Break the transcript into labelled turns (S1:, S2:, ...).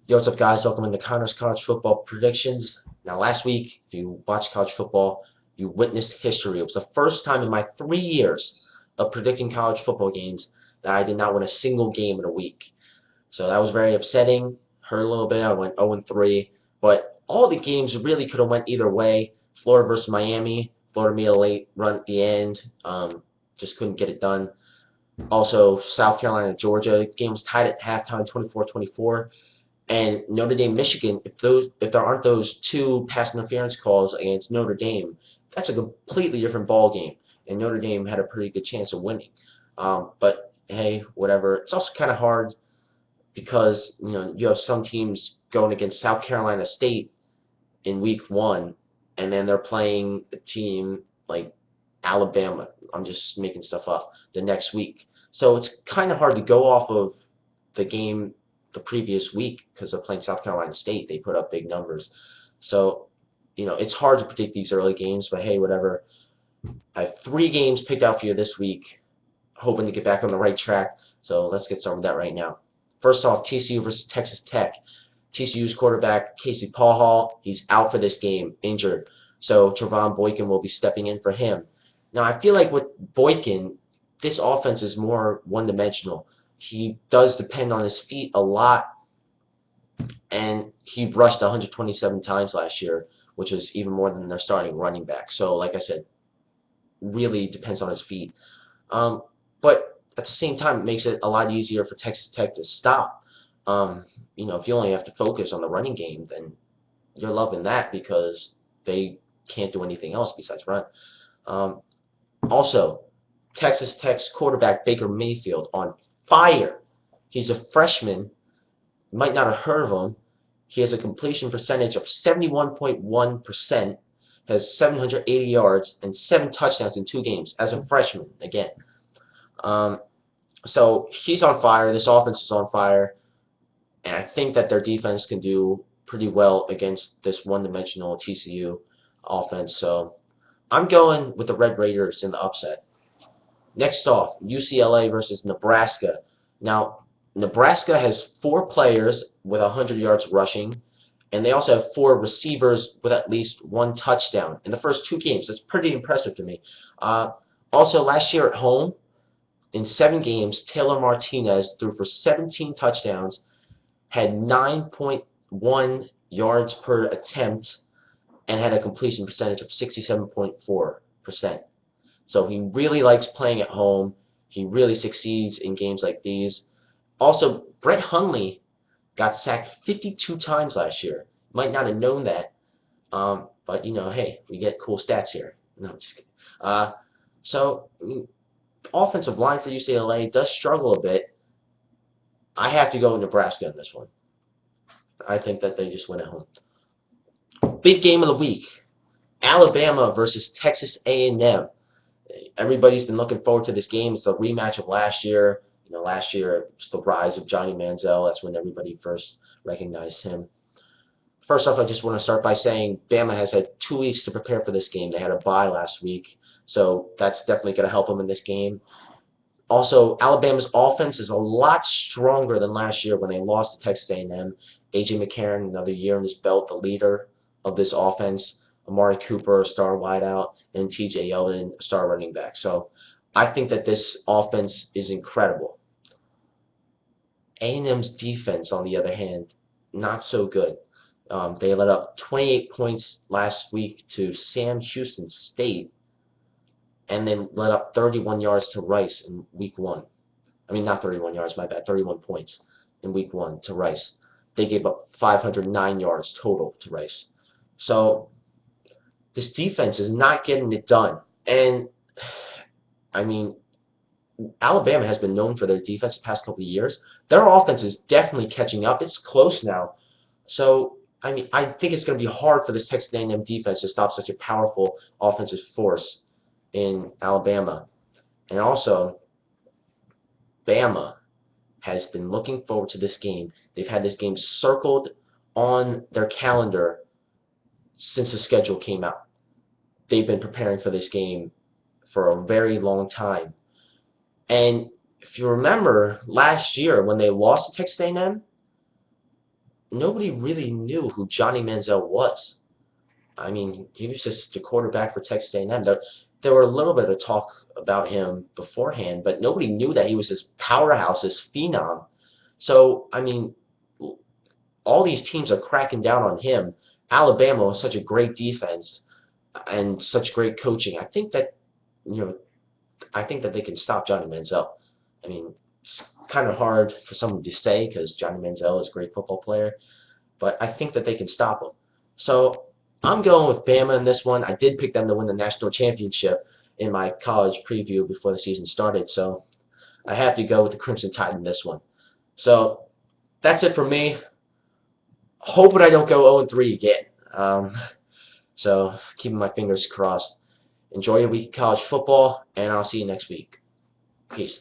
S1: Yo, what's up, guys? Welcome to Connor's College Football Predictions. Now, last week, if you watched college football, you witnessed history. It was the first time in my 3 years of predicting college football games that I did not win a single game in a week. So that was very upsetting. Hurt a little bit. I went 0-3, but all the games really could have went either way. Florida versus Miami. Florida made a late run at the end. Just couldn't get it done. Also, South Carolina, Georgia. Game was tied at halftime, 24-24. And Notre Dame, Michigan, if there aren't those two pass interference calls against Notre Dame, that's a completely different ball game. And Notre Dame had a pretty good chance of winning. But hey, whatever. It's also kind of hard because you have some teams going against South Carolina State in week one, and then they're playing a team like Alabama. I'm just making stuff up the next week. So it's kind of hard to go off of the game the previous week because they're playing South Carolina State. They put up big numbers. So, it's hard to predict these early games, but hey, whatever. I have 3 games picked out for you this week, hoping to get back on the right track. So let's get started with that right now. First off, TCU versus Texas Tech. TCU's quarterback, Casey Paul, he's out for this game, injured. So Trevon Boykin will be stepping in for him. Now, I feel like with Boykin, this offense is more one-dimensional. He does depend on his feet a lot, and he rushed 127 times last year, which is even more than their starting running back. So, like I said, really depends on his feet. But at the same time, it makes it a lot easier for Texas Tech to stop. If you only have to focus on the running game, then you're loving that because they can't do anything else besides run. Um, Also, Texas Tech's quarterback Baker Mayfield on fire. He's a freshman. You might not have heard of him. He has a completion percentage of 71.1%, has 780 yards and 7 touchdowns in 2 games as a freshman again. Um, so he's on fire. This offense is on fire, and I think that their defense can do pretty well against this one-dimensional TCU offense. So I'm going with the Red Raiders in the upset. Next off, UCLA versus Nebraska. Now, Nebraska has 4 players with 100 yards rushing, and they also have 4 receivers with at least 1 touchdown in the first 2 games. That's pretty impressive to me. Uh, Also, last year at home, in 7 games, Taylor Martinez threw for 17 touchdowns, had 9.1 yards per attempt, and had a completion percentage of 67.4%. So he really likes playing at home. He really succeeds in games like these. Also, Brett Hundley got sacked 52 times last year. Might not have known that, but hey, we get cool stats here. No, I'm just kidding. So, offensive line for UCLA does struggle a bit. I have to go with Nebraska in this one. I think that they just win at home. Big game of the week: Alabama versus Texas A&M. Everybody's been looking forward to this game. It's a rematch of last year. Last year it's the rise of Johnny Manziel. That's when everybody first recognized him. First off, I just want to start by saying Bama has had 2 weeks to prepare for this game. They had a bye last week, so that's definitely going to help them in this game. Also, Alabama's offense is a lot stronger than last year when they lost to Texas A&M. A.J. McCarron, another year in his belt, the leader of this offense. Amari Cooper, a star wideout, and T.J. Yeldon, a star running back. So I think that this offense is incredible. A&M's defense, on the other hand, not so good. They let up 28 points last week to Sam Houston State, and then let up 31 yards to Rice in week one. I mean, not 31 yards, my bad, 31 points in week one to Rice. They gave up 509 yards total to Rice. So this defense is not getting it done. And, I mean, Alabama has been known for their defense the past couple of years. Their offense is definitely catching up. It's close now. So, I mean, I think it's going to be hard for this Texas A&M defense to stop such a powerful offensive force in Alabama. And also, Bama has been looking forward to this game. They've had this game circled on their calendar since the schedule came out. They've been preparing for this game for a very long time. And if you remember last year when they lost to Texas A&M, nobody really knew who Johnny Manziel was. I mean, he was just the quarterback for Texas A&M. There were a little bit of talk about him beforehand, but nobody knew that he was this powerhouse, this phenom. So, I mean, all these teams are cracking down on him. Alabama was such a great defense and such great coaching. You know, I think that they can stop Johnny Manziel. I mean, it's kind of hard for someone to say because Johnny Manziel is a great football player, but I think that they can stop him. So I'm going with Bama in this one. I did pick them to win the national championship in my college preview before the season started, so I have to go with the Crimson Tide in this one. So that's it for me. Hoping I don't go 0-3 again. So keeping my fingers crossed. Enjoy your week of college football, and I'll see you next week. Peace.